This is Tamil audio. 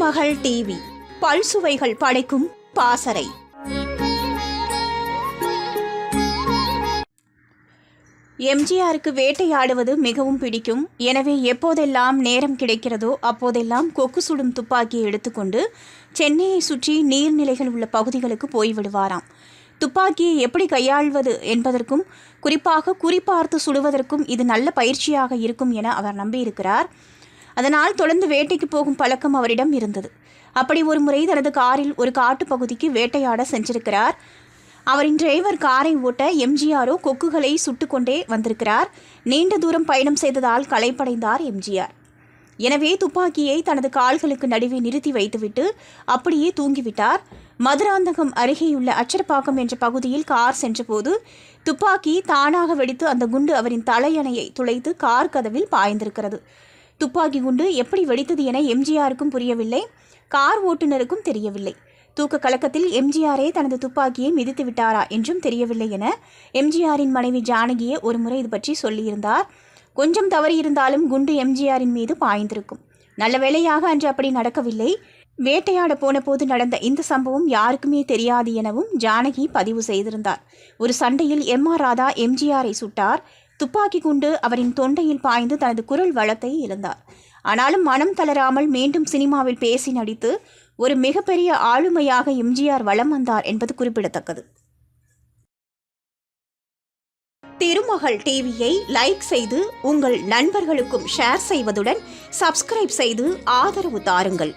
திருமகள் டிவி பல்சுவைகள் படைக்கும் பாசறை. எம்ஜிஆருக்கு வேட்டையாடுவது மிகவும் பிடிக்கும். எனவே எப்போதெல்லாம் நேரம் கிடைக்கிறதோ அப்போதெல்லாம் கொக்கு சுடும் துப்பாக்கியை எடுத்துக்கொண்டு சென்னையை சுற்றி நீர்நிலைகள் உள்ள பகுதிகளுக்கு போய்விடுவாராம். துப்பாக்கியை எப்படி கையாள்வது என்பதற்கும் குறிப்பாக குறிப்பார்த்து சுடுவதற்கும் இது நல்ல பயிற்சியாக இருக்கும் என அவர் நம்பியிருக்கிறார். அதனால் தொடர்ந்து வேட்டைக்கு போகும் பழக்கம் அவரிடம் இருந்தது. அப்படி ஒரு முறை தனது காரில் ஒரு காட்டுப்பகுதிக்கு வேட்டையாட சென்றிருக்கிறார். அவரின் டிரைவர் காரை ஓட்ட எம்ஜிஆரோ கொக்குகளை சுட்டுக்கொண்டே வந்திருக்கிறார். நீண்ட தூரம் பயணம் செய்ததால் களைப்படைந்தார் எம்ஜிஆர். எனவே துப்பாக்கியை தனது கால்களுக்கு நடுவே நிறுத்தி வைத்துவிட்டு அப்படியே தூங்கிவிட்டார். மதுராந்தகம் அருகேயுள்ள அச்சரப்பாக்கம் என்ற பகுதியில் கார் சென்றபோது துப்பாக்கி தானாக வெடித்து அந்த குண்டு அவரின் தலையணையை துளைத்து கார் கதவில் பாய்ந்திருக்கிறது. துப்பாக்கி குண்டு எப்படி வெடித்தது என எம்ஜிஆருக்கும் புரியவில்லை, கார் ஓட்டுநருக்கும் தெரியவில்லை. தூக்க கலக்கத்தில் எம்ஜிஆரே தனது துப்பாக்கியை மிதித்து விட்டாரா என்றும் தெரியவில்லை என எம்ஜிஆரின் மனைவி ஜானகியே ஒரு முறை இது பற்றி சொல்லியிருந்தார். கொஞ்சம் தவறியிருந்தாலும் குண்டு எம்ஜிஆரின் மீது பாய்ந்திருக்கும். நல்ல வேளையாக அன்று அப்படி நடக்கவில்லை. வேட்டையாட போன போது நடந்த இந்த சம்பவம் யாருக்குமே தெரியாது எனவும் ஜானகி பதிவு செய்திருந்தார். ஒரு சண்டையில் எம்.ஆர். ராதா எம்ஜிஆரை சுட்டார். துப்பாக்கி குண்டு அவரின் தொண்டையில் பாய்ந்து தனது குரல் வளத்தை இழந்தார். ஆனாலும் மனம் தளராமல் மீண்டும் சினிமாவில் பேசி நடித்து ஒரு மிகப்பெரிய ஆளுமையாக எம்ஜிஆர் வலம் வந்தார் என்பது குறிப்பிடத்தக்கது. திருமகள் டிவியை லைக் செய்து உங்கள் நண்பர்களுக்கும் ஷேர் செய்வதுடன் சப்ஸ்கிரைப் செய்து ஆதரவு தாருங்கள்.